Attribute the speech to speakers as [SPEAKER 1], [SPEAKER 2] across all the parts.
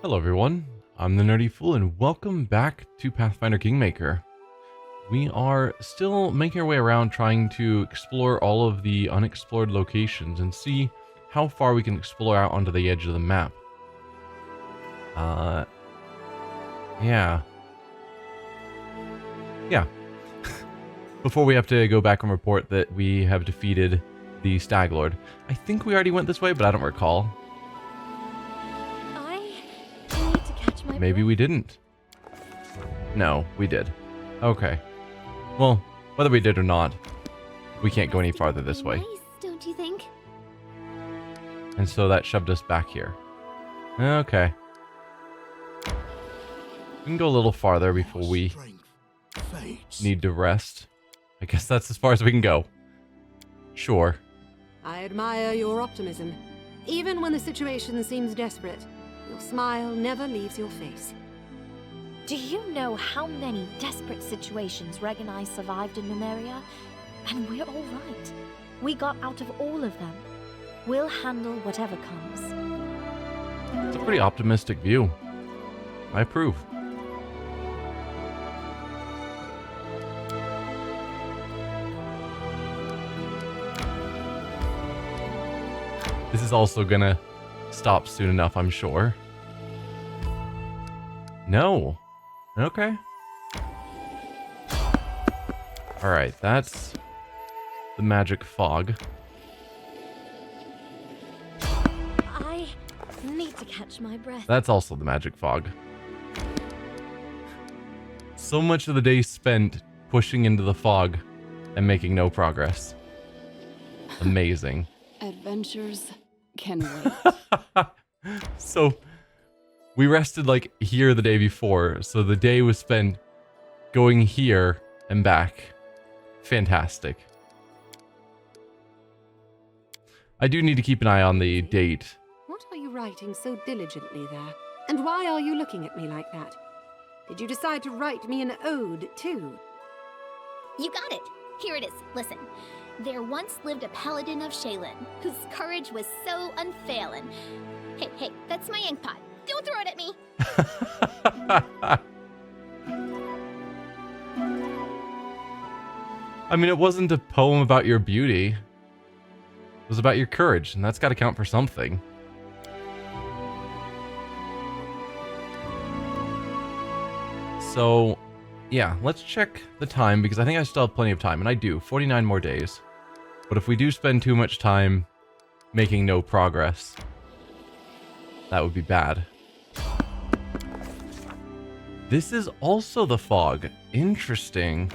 [SPEAKER 1] Hello everyone, I'm the Nerdy Fool and welcome back to Pathfinder Kingmaker. We are still making our way around trying to explore all of the unexplored locations and see how far we can explore out onto the edge of the map. Yeah. Before we have to go back and report that we have defeated the Stag Lord. I think we already went this way, but I don't recall. Maybe we didn't. No, we did. Okay. Well, whether we did or not, we can't go any farther this way.
[SPEAKER 2] Nice, don't you think?
[SPEAKER 1] And so that shoved us back here. Okay. We can go a little farther before we need to rest. I guess that's as far as we can go. Sure.
[SPEAKER 3] I admire your optimism. Even when the situation seems desperate, your smile never leaves your face.
[SPEAKER 2] Do you know how many desperate situations Reg and I survived in Numeria? And we're all right. We got out of all of them. We'll handle whatever comes.
[SPEAKER 1] It's a pretty optimistic view. I approve. This is also gonna stop soon enough, I'm sure. No. Okay. Alright, that's the magic fog.
[SPEAKER 2] I need to catch my breath.
[SPEAKER 1] That's also the magic fog. So much of the day spent pushing into the fog and making no progress. Amazing.
[SPEAKER 4] Adventures can wait.
[SPEAKER 1] So, we rested like here the day before, so the day was spent going here and back. Fantastic. I do need to keep an eye on the date.
[SPEAKER 3] What are you writing so diligently there? And why are you looking at me like that? Did you decide to write me an ode, too?
[SPEAKER 5] You got it. Here it is. Listen. There once lived a paladin of Shaylin, whose courage was so unfailing. Hey, that's my ink pot. Don't throw it at me.
[SPEAKER 1] I mean, it wasn't a poem about your beauty. It was about your courage, and that's got to count for something. So, yeah, let's check the time, because I think I still have plenty of time, and I do. 49 more days. But if we do spend too much time making no progress, that would be bad. This is also the fog. Interesting.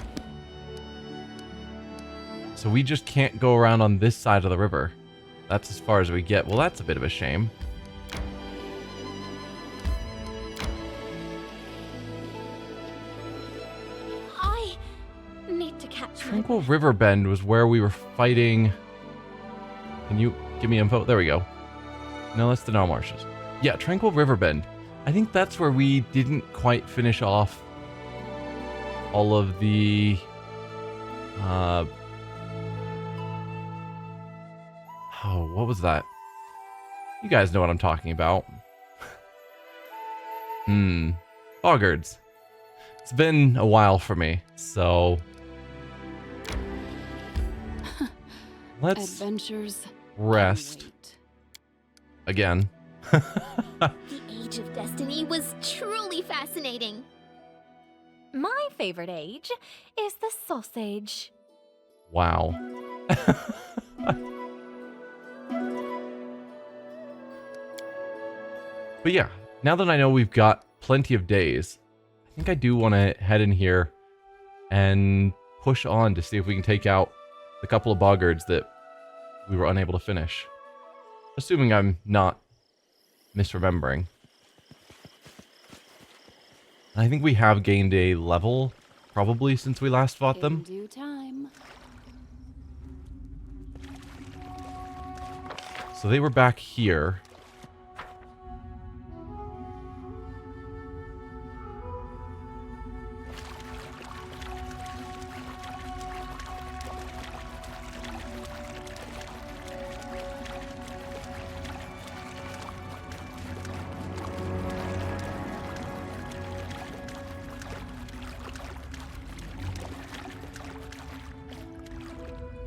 [SPEAKER 1] So we just can't go around on this side of the river. That's as far as we get. Well, that's a bit of a shame.
[SPEAKER 2] I need to catch
[SPEAKER 1] Tranquil River Bend was where we were fighting. Can you give me info? There we go. No, that's the Nile Marshes. Yeah, Tranquil River Bend. I think that's where we didn't quite finish off all of the oh, what was that? You guys know what I'm talking about. Boggards. It's been a while for me, so let's
[SPEAKER 4] Adventures
[SPEAKER 1] rest
[SPEAKER 4] can wait.
[SPEAKER 1] again.
[SPEAKER 5] The Age of Destiny was truly fascinating.
[SPEAKER 2] My favorite age is the sausage.
[SPEAKER 1] Wow. But yeah, now that I know we've got plenty of days, I think I do want to head in here and push on to see if we can take out the couple of boggards that we were unable to finish. Assuming I'm not misremembering. I think we have gained a level, probably, since we last fought
[SPEAKER 4] In
[SPEAKER 1] them.
[SPEAKER 4] due time.
[SPEAKER 1] So they were back here.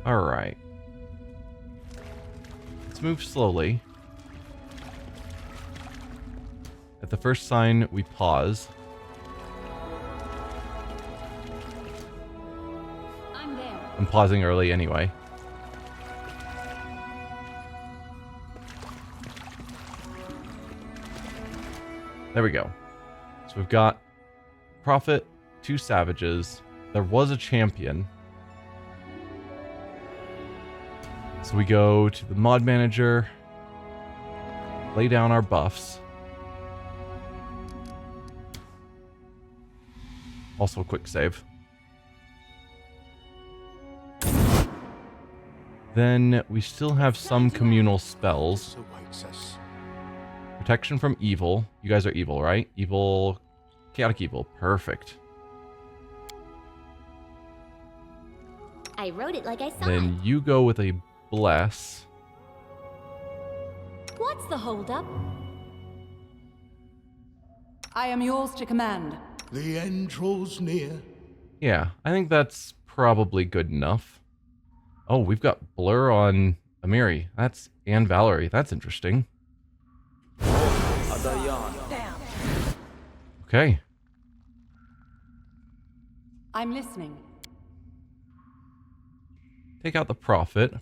[SPEAKER 1] Alright. Let's move slowly. At the first sign, we pause.
[SPEAKER 4] I'm there.
[SPEAKER 1] I'm pausing early anyway. There we go. So we've got Prophet, 2 Savages. There was a champion. So we go to the mod manager, lay down our buffs. Also a quick save. Then we still have some communal spells. Protection from evil. You guys are evil, right? Evil, chaotic evil. Perfect.
[SPEAKER 5] I wrote it like I saw
[SPEAKER 1] Then you go with a bless.
[SPEAKER 2] What's the holdup?
[SPEAKER 4] I am yours to command.
[SPEAKER 6] The end draws near.
[SPEAKER 1] Yeah, I think that's probably good enough. Oh, we've got Blur on Amiri. And Valerie. That's interesting. Okay.
[SPEAKER 4] I'm listening.
[SPEAKER 1] Take out the Prophet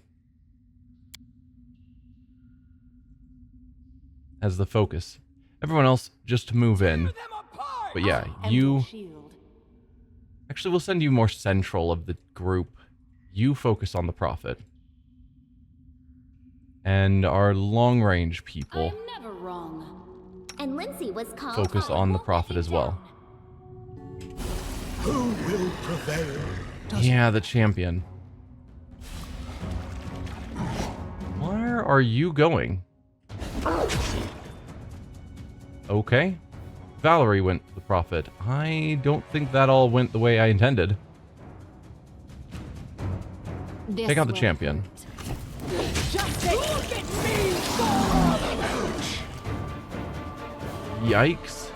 [SPEAKER 1] as the focus. Everyone else just to move in. But yeah, you...
[SPEAKER 4] Empty shield.
[SPEAKER 1] Actually, we'll send you more central of the group. You focus on the Prophet. And our long-range people
[SPEAKER 4] I'm never wrong.
[SPEAKER 5] And Lindsay was called
[SPEAKER 1] focus on the Prophet as well.
[SPEAKER 6] Who will prevail?
[SPEAKER 1] Yeah, the champion. Where are you going? Okay. Valerie went to the Prophet. I don't think that all went the way I intended. Take out the champion. Yikes.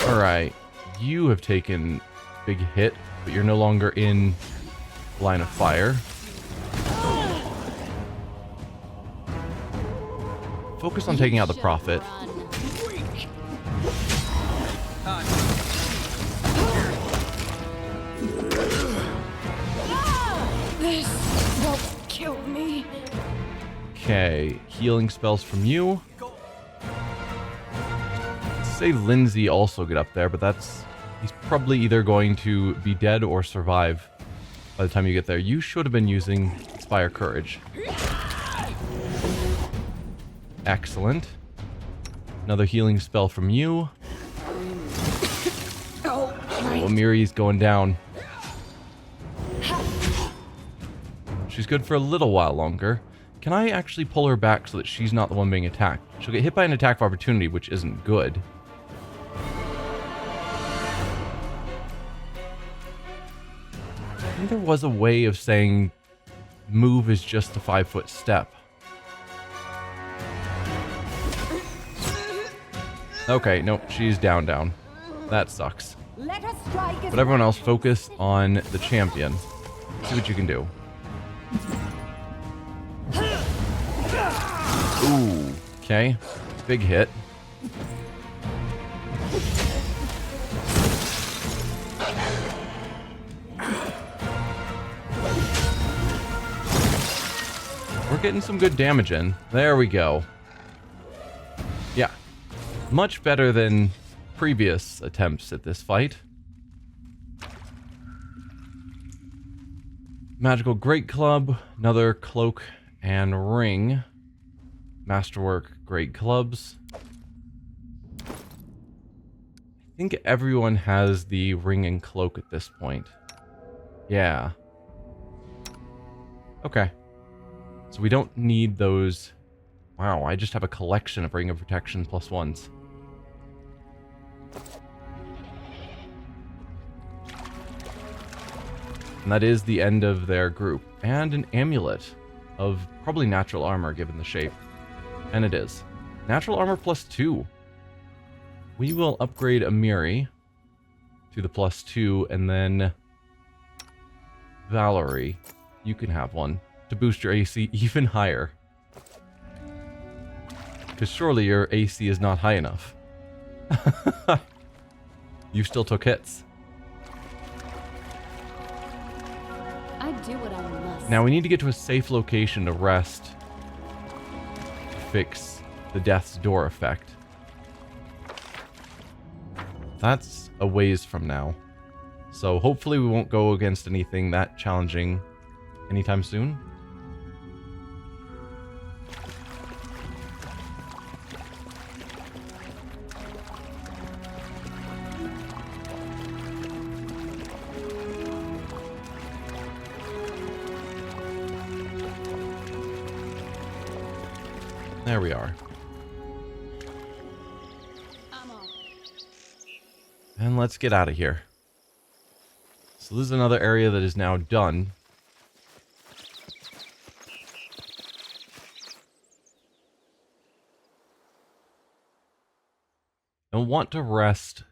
[SPEAKER 1] Alright. You have taken big hit, but you're no longer in line of fire. Focus on taking out the Prophet.
[SPEAKER 4] This won't kill me.
[SPEAKER 1] Okay, healing spells from you. Say Lindsay also get up there, but he's probably either going to be dead or survive by the time you get there. You should have been using Inspire Courage. Excellent. Another healing spell from you. Oh, Amiri's going down. She's good for a little while longer. Can I actually pull her back so that she's not the one being attacked? She'll get hit by an attack of opportunity, which isn't good. I think there was a way of saying move is just a 5-foot step. Okay, nope, she's down. That sucks.
[SPEAKER 4] Let us strike.
[SPEAKER 1] But everyone else focus on the champion. See what you can do. Ooh, okay. Big hit. We're getting some good damage in. There we go. Yeah. Much better than previous attempts at this fight. Magical Great Club, another cloak and ring. Masterwork Great Clubs. I think everyone has the ring and cloak at this point. Yeah. Okay. So we don't need those. Wow, I just have a collection of Ring of Protection +1s. And that is the end of their group. And an amulet of probably natural armor given the shape. And it is. Natural armor +2. We will upgrade Amiri to the +2, and then Valerie, you can have one to boost your AC even higher. Because surely your AC is not high enough. You still took hits.
[SPEAKER 4] I do what I must.
[SPEAKER 1] Now we need to get to a safe location to rest. Fix the death's door effect. That's a ways from now. So hopefully we won't go against anything that challenging anytime soon. There we are.
[SPEAKER 4] I'm on.
[SPEAKER 1] And let's get out of here. So this is another area that is now done. I want to rest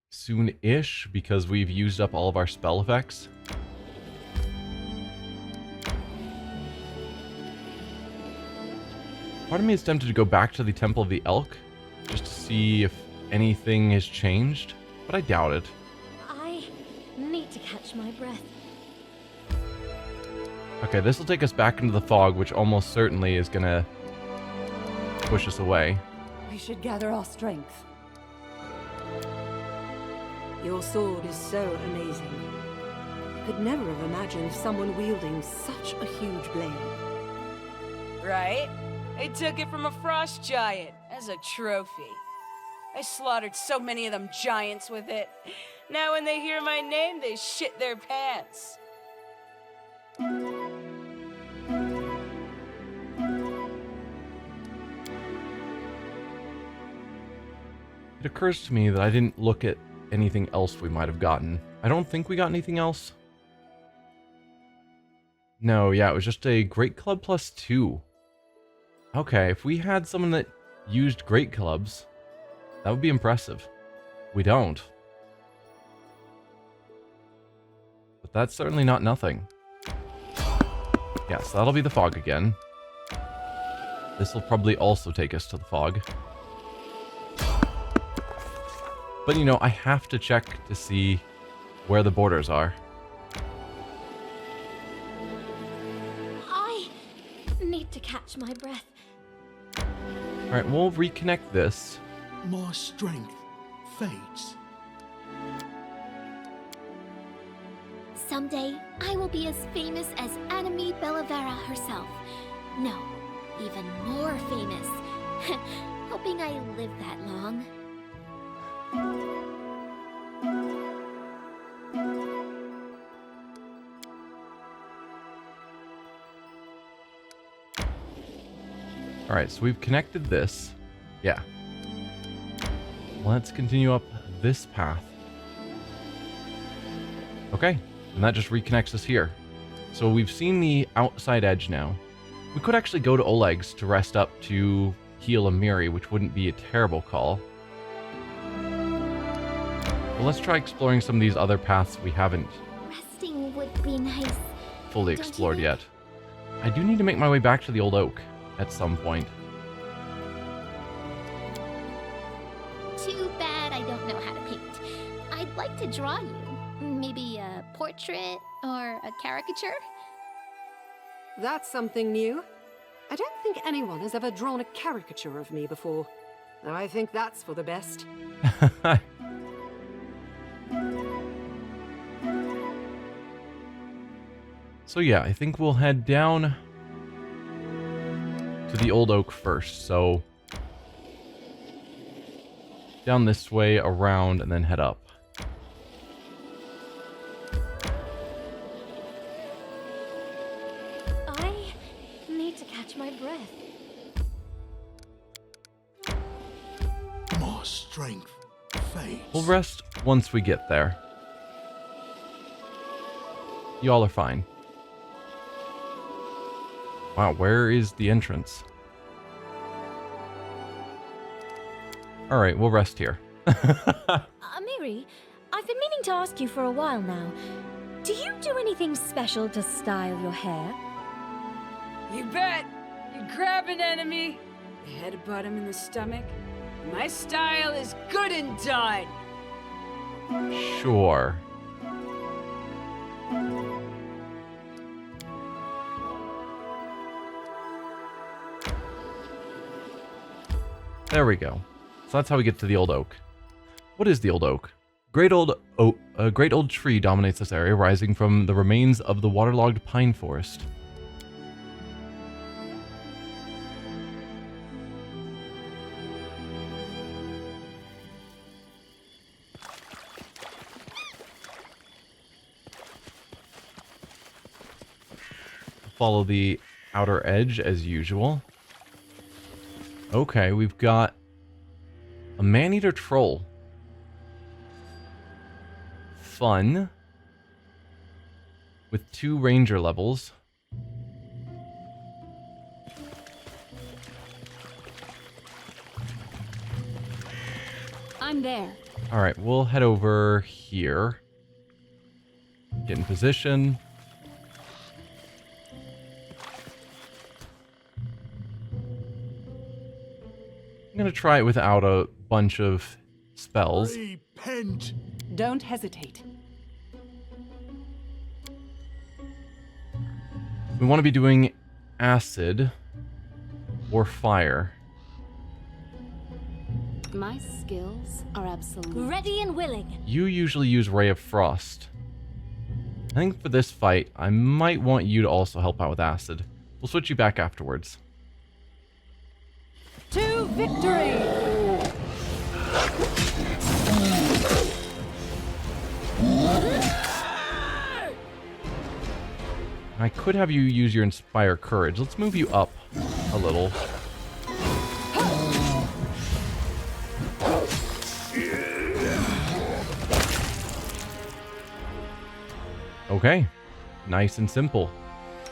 [SPEAKER 1] soon-ish because we've used up all of our spell effects. Part of me is tempted to go back to the Temple of the Elk just to see if anything has changed, but I doubt it.
[SPEAKER 2] I need to catch my breath.
[SPEAKER 1] Okay, this will take us back into the fog, which almost certainly is gonna push us away.
[SPEAKER 4] We should gather our strength.
[SPEAKER 3] Your sword is so amazing. I could never have imagined someone wielding such a huge blade.
[SPEAKER 7] Right? I took it from a frost giant as a trophy. I slaughtered so many of them giants with it. Now when they hear my name, they shit their pants.
[SPEAKER 1] It occurs to me that I didn't look at anything else we might have gotten. I don't think we got anything else. No, yeah, it was just a Great Club +2. Okay, if we had someone that used great clubs, that would be impressive. We don't. But that's certainly not nothing. Yes, that'll be the fog again. This will probably also take us to the fog. But you know, I have to check to see where the borders are.
[SPEAKER 2] I need to catch my breath.
[SPEAKER 1] Alright, we'll reconnect this.
[SPEAKER 6] My strength fades.
[SPEAKER 5] Someday, I will be as famous as Anime Bellavera herself. No, even more famous. Hoping I live that long.
[SPEAKER 1] Alright, so we've connected this. Yeah. Let's continue up this path. Okay, and that just reconnects us here. So we've seen the outside edge now. We could actually go to Oleg's to rest up to heal Amiri, which wouldn't be a terrible call. But let's try exploring some of these other paths we haven't
[SPEAKER 5] Resting would be nice.
[SPEAKER 1] fully
[SPEAKER 5] Don't you
[SPEAKER 1] explored
[SPEAKER 5] think?
[SPEAKER 1] yet. I do need to make my way back to the old oak at some point.
[SPEAKER 5] Too bad I don't know how to paint. I'd like to draw you. Maybe a portrait or a caricature?
[SPEAKER 3] That's something new. I don't think anyone has ever drawn a caricature of me before. Though I think that's for the best.
[SPEAKER 1] So yeah, I think we'll head down to the old oak first. So down this way, around, and then head up.
[SPEAKER 2] I need to catch my breath.
[SPEAKER 6] My strength fades.
[SPEAKER 1] We'll rest once we get there. Y'all are fine. Wow, where is the entrance? Alright, we'll rest here.
[SPEAKER 2] Miri, I've been meaning to ask you for a while now. Do you do anything special to style your hair?
[SPEAKER 7] You bet! You grab an enemy, you headbutt him in the stomach. My style is good and done!
[SPEAKER 1] Sure. There we go. So that's how we get to the old oak. What is the old oak? A great old tree dominates this area, rising from the remains of the waterlogged pine forest. Follow the outer edge as usual. Okay, we've got a man-eater troll. Fun. With 2 ranger levels.
[SPEAKER 4] I'm there.
[SPEAKER 1] Alright, we'll head over here. Get in position. I'm gonna try it without a bunch of spells.
[SPEAKER 6] Repent.
[SPEAKER 4] Don't hesitate.
[SPEAKER 1] We want to be doing acid or fire.
[SPEAKER 4] My skills are absolute.
[SPEAKER 2] Ready and willing.
[SPEAKER 1] You usually use Ray of Frost. I think for this fight, I might want you to also help out with acid. We'll switch you back afterwards.
[SPEAKER 4] To victory!
[SPEAKER 1] I could have you use your Inspire Courage. Let's move you up a little. Okay. Nice and simple.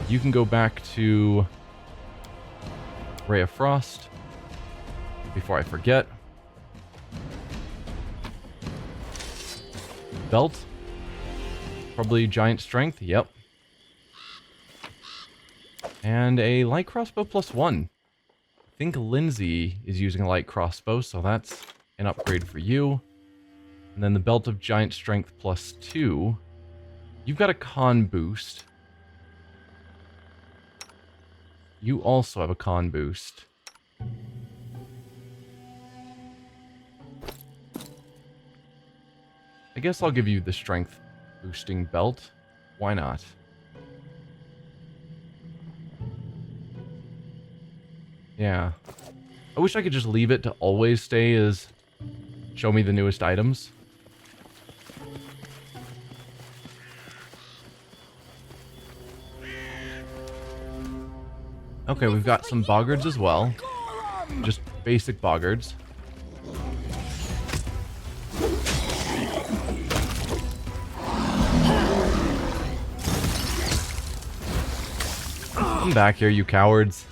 [SPEAKER 1] You can go back to Ray of Frost. Before I forget. Belt. Probably Giant Strength. Yep. And a light crossbow +1. I think Lindsay is using a light crossbow, so that's an upgrade for you. And then the Belt of Giant Strength +2. You've got a con boost. You also have a con boost. I guess I'll give you the strength boosting belt. Why not? Yeah. I wish I could just leave it to always stay as show me the newest items. Okay, we've got some Boggards as well. Just basic Boggards. Come back here, you cowards.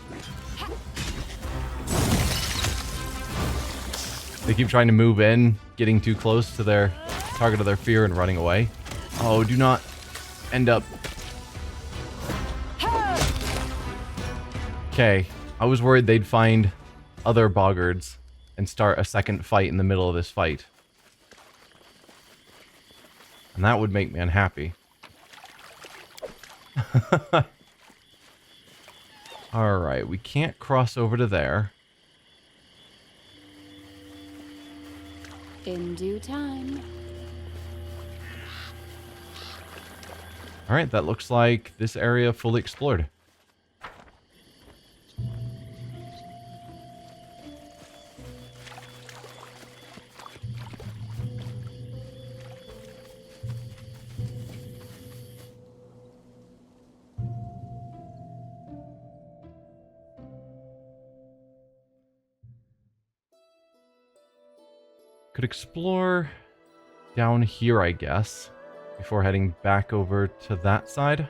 [SPEAKER 1] They keep trying to move in, getting too close to their target of their fear and running away. Oh, do not end up... Okay, I was worried they'd find other Boggards and start a second fight in the middle of this fight. And that would make me unhappy. Alright, we can't cross over to there.
[SPEAKER 4] In due time.
[SPEAKER 1] Alright, that looks like this area fully explored. Could explore down here, I guess, before heading back over to that side.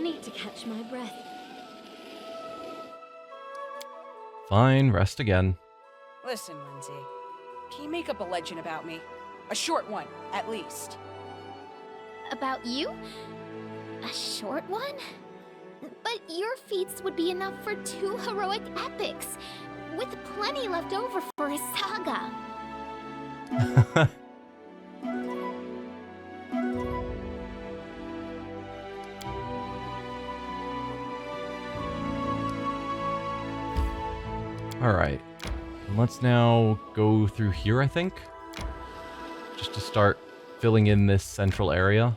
[SPEAKER 2] need to catch my breath.
[SPEAKER 1] Fine, rest again.
[SPEAKER 7] Listen, Lindsay. Can you make up a legend about me? A short one, at least.
[SPEAKER 5] About you? A short one? But your feats would be enough for 2 heroic epics, with plenty left over for a saga.
[SPEAKER 1] Alright. Let's now go through here, I think. Just to start filling in this central area.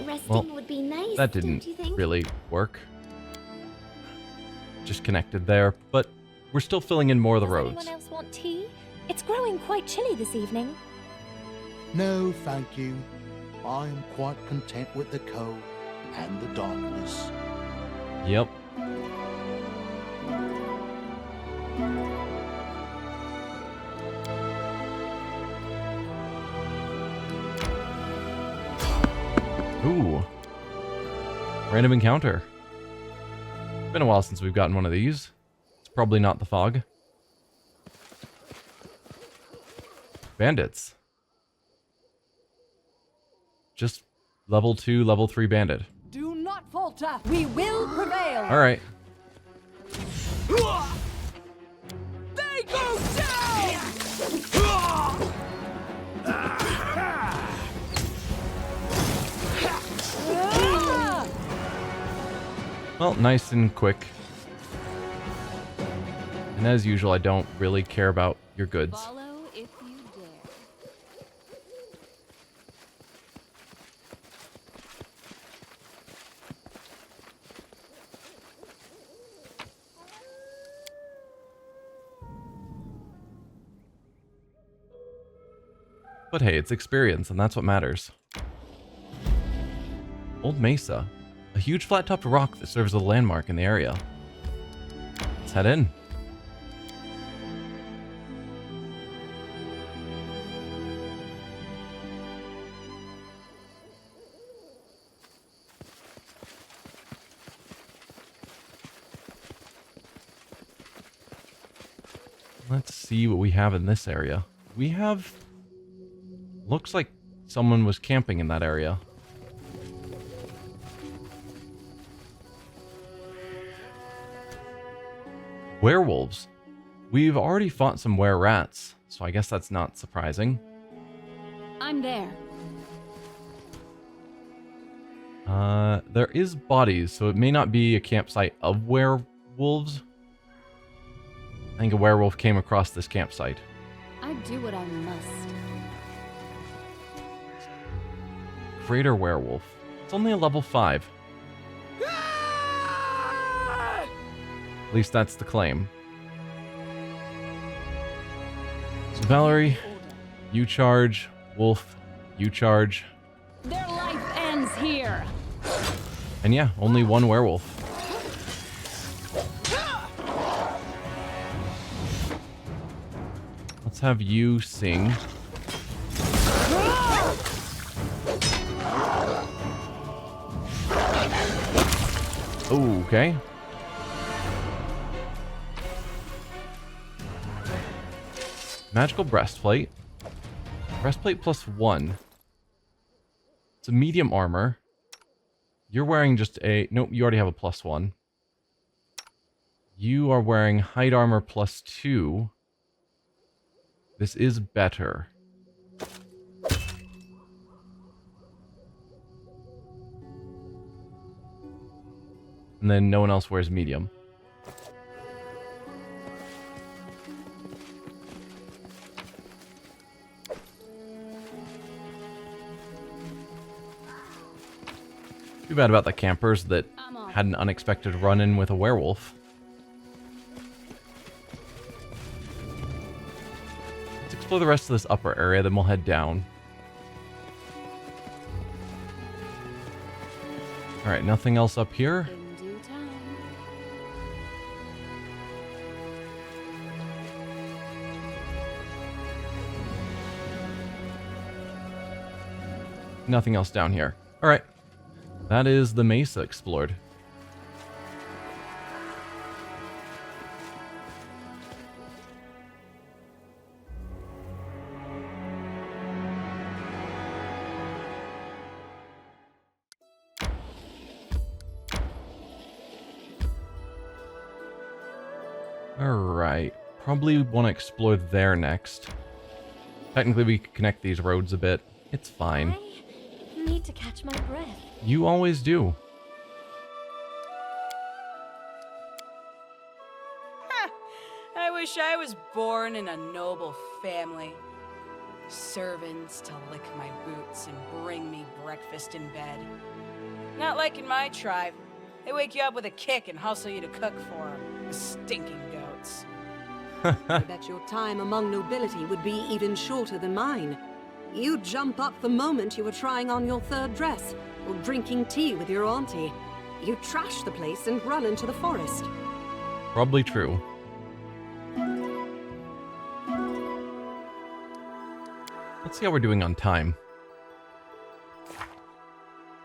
[SPEAKER 5] Resting would be nice,
[SPEAKER 1] That
[SPEAKER 5] don't
[SPEAKER 1] didn't
[SPEAKER 5] you think?
[SPEAKER 1] really work. Just connected there, but we're still filling in more of the
[SPEAKER 2] Does
[SPEAKER 1] roads.
[SPEAKER 2] anyone else want tea? It's growing quite chilly this evening.
[SPEAKER 6] No, thank you. I am quite content with the cold and the darkness.
[SPEAKER 1] Yep. Ooh. Random encounter. It's been a while since we've gotten one of these. It's probably not the fog. Bandits. Just level 2, level 3 bandit.
[SPEAKER 4] Do not falter. We will prevail.
[SPEAKER 1] Alright.
[SPEAKER 4] They go down.
[SPEAKER 1] Well, nice and quick. And as usual, I don't really care about your goods.
[SPEAKER 4] Follow if you dare.
[SPEAKER 1] But hey, it's experience, and that's what matters. Old Mesa. A huge flat-topped rock that serves as a landmark in the area. Let's head in. Let's see what we have in this area. We have... Looks like someone was camping in that area. Werewolves. We've already fought some were-rats, so I guess that's not surprising.
[SPEAKER 4] I'm there.
[SPEAKER 1] There is bodies, so it may not be a campsite of werewolves. I think a werewolf came across this campsite.
[SPEAKER 4] I do what I must.
[SPEAKER 1] Greater werewolf. It's only a level 5. At least that's the claim. So Valerie, you charge. Wolf, you charge.
[SPEAKER 4] Their life ends here.
[SPEAKER 1] And yeah, only one werewolf. Let's have you sing. Oh, okay. Magical breastplate. Breastplate plus 1. It's a medium armor. You're wearing just a... Nope, you already have a plus 1. You are wearing height armor plus 2. This is better. And then no one else wears medium. Too bad about the campers that had an unexpected run-in with a werewolf. Let's explore the rest of this upper area, then we'll head down. Alright, nothing else up here.
[SPEAKER 4] In due time.
[SPEAKER 1] nothing else down here. Alright. That is the mesa explored. Alright. Probably want to explore there next. Technically, we could connect these roads a bit. It's fine.
[SPEAKER 2] I need to catch my breath.
[SPEAKER 1] You always do.
[SPEAKER 7] I wish I was born in a noble family. Servants to lick my boots and bring me breakfast in bed. Not like in my tribe. They wake you up with a kick and hustle you to cook for them. The stinking goats.
[SPEAKER 3] I bet your time among nobility would be even shorter than mine. You'd jump up the moment you were trying on your third dress, or drinking tea with your auntie. You'd trash the place and run into the forest.
[SPEAKER 1] Probably true. Let's see how we're doing on time.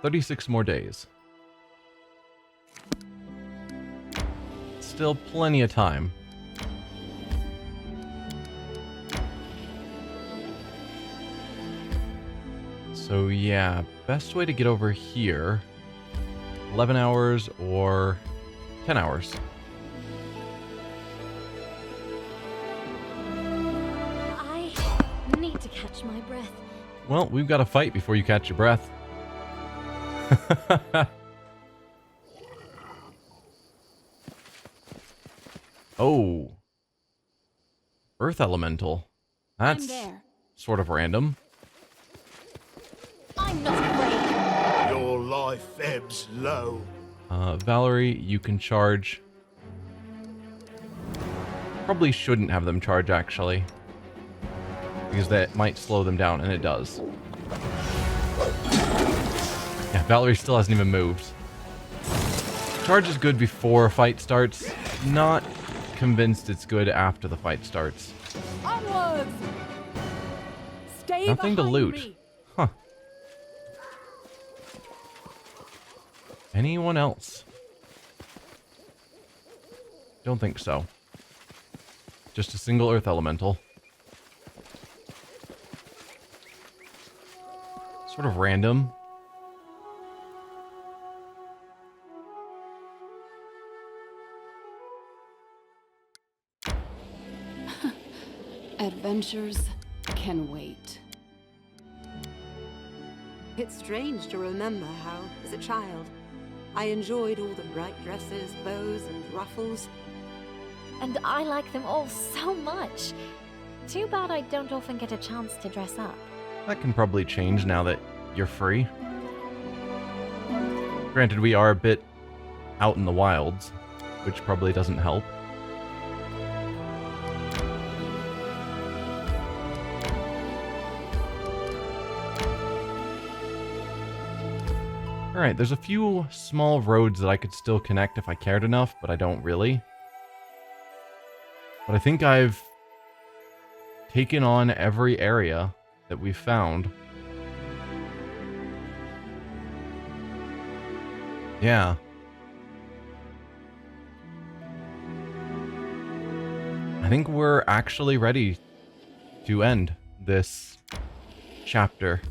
[SPEAKER 1] 36 more days. Still plenty of time. So yeah, best way to get over here, 11 hours or 10 hours.
[SPEAKER 2] I need to catch my breath.
[SPEAKER 1] Well, we've got to fight before you catch your breath. Oh. Earth Elemental. That's
[SPEAKER 4] I'm there.
[SPEAKER 1] sort of random.
[SPEAKER 2] I'm not afraid.
[SPEAKER 6] Your life ebbs low.
[SPEAKER 1] Valerie, you can charge. Probably shouldn't have them charge, actually. Because that might slow them down, and it does. Yeah, Valerie still hasn't even moved. Charge is good before a fight starts. Not convinced it's good after the fight starts.
[SPEAKER 3] Onwards! Stay
[SPEAKER 1] Nothing to
[SPEAKER 3] behind
[SPEAKER 1] loot.
[SPEAKER 3] me.
[SPEAKER 1] Huh. Anyone else? Don't think so. Just a single earth elemental. Sort of random.
[SPEAKER 4] Adventures can wait.
[SPEAKER 3] It's strange to remember how, as a child, I enjoyed all the bright dresses, bows, and ruffles.
[SPEAKER 2] And I like them all so much. Too bad I don't often get a chance to dress up.
[SPEAKER 1] That can probably change now that you're free. Granted, we are a bit out in the wilds, which probably doesn't help. Alright, there's a few small roads that I could still connect if I cared enough, but I don't really. But I think I've taken on every area that we've found. Yeah. I think we're actually ready to end this chapter.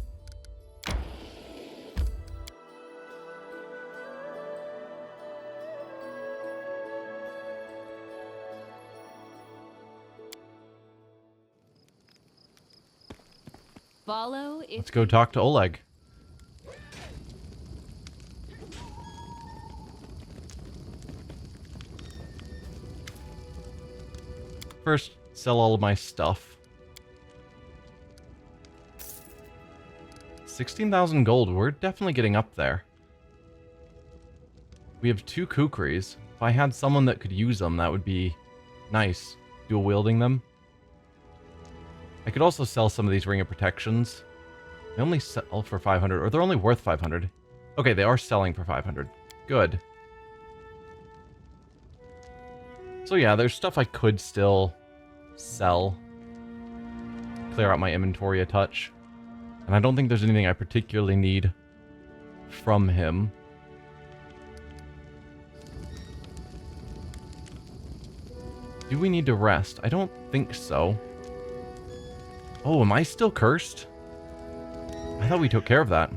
[SPEAKER 4] Follow if
[SPEAKER 1] Let's go talk to Oleg. First, sell all of my stuff. 16,000 gold. We're definitely getting up there. We have 2 kukris. If I had someone that could use them, that would be nice. Dual wielding them. I could also sell some of these ring of protections. They only sell for 500, or they're only worth 500. Okay, they are selling for 500. Good. So yeah, there's stuff I could still sell. Clear out my inventory a touch. And I don't think there's anything I particularly need from him. Do we need to rest? I don't think so. Oh, am I still cursed? I thought we took care of that.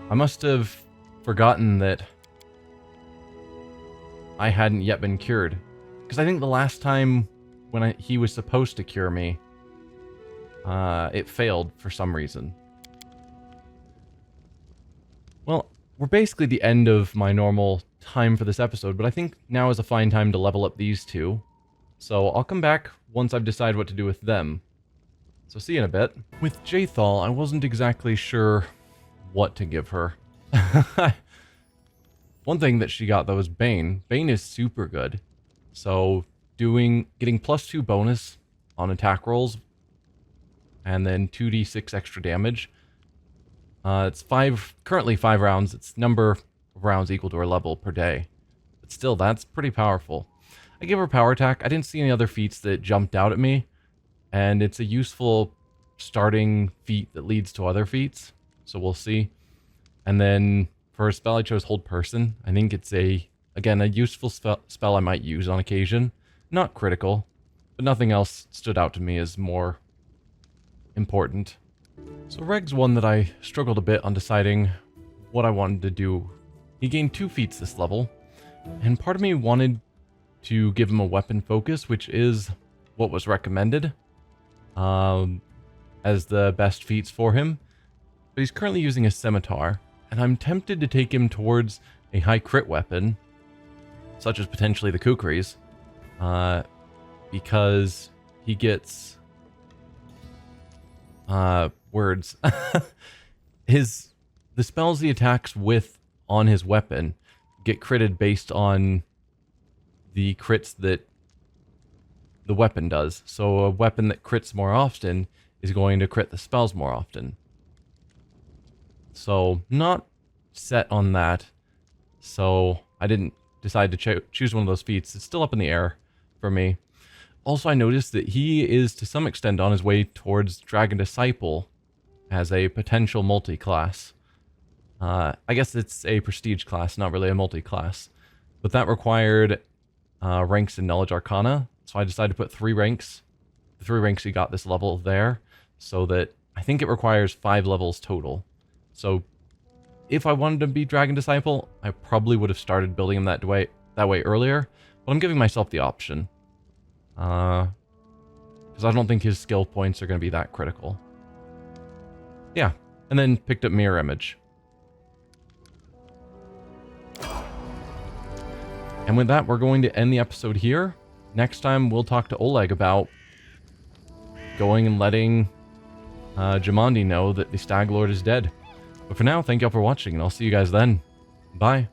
[SPEAKER 1] I must have forgotten that I hadn't yet been cured. Because I think the last time when he was supposed to cure me, it failed for some reason. Well, we're basically the end of my normal time for this episode, but I think now is a fine time to level up these two. So I'll come back once I've decided what to do with them. So see you in a bit. With Jaethal, I wasn't exactly sure what to give her. One thing that she got though was Bane. Bane is super good. So getting +2 bonus on attack rolls and then 2d6 extra damage. It's currently 5 rounds. It's number of rounds equal to her level per day. But still, that's pretty powerful. I give her power attack. I didn't see any other feats that jumped out at me. And it's a useful starting feat that leads to other feats. So we'll see. And then for a spell I chose Hold Person. I think it's again, a useful spell I might use on occasion. Not critical, but nothing else stood out to me as more important. So Reg's one that I struggled a bit on deciding what I wanted to do. He gained 2 feats this level, and part of me wanted to give him a weapon focus, which is what was recommended as the best feats for him. But he's currently using a scimitar, and I'm tempted to take him towards a high crit weapon, such as potentially the Kukris, because he gets words. The spells he attacks with on his weapon get critted based on the crits that the weapon does. So a weapon that crits more often is going to crit the spells more often. So not set on that. So I didn't decide to choose one of those feats. It's still up in the air for me. Also, I noticed that he is to some extent on his way towards Dragon Disciple as a potential multi-class. I guess it's a prestige class, not really a multi-class. But that required ranks in Knowledge Arcana. So I decided to put 3 ranks. The 3 ranks he got this level there. So that I think it requires 5 levels total. So if I wanted to be Dragon Disciple, I probably would have started building him that way earlier. But I'm giving myself the option. Because I don't think his skill points are going to be that critical. Yeah, and then picked up Mirror Image. And with that, we're going to end the episode here. Next time, we'll talk to Oleg about going and letting Jamandi know that the Stag Lord is dead. But for now, thank y'all for watching, and I'll see you guys then. Bye.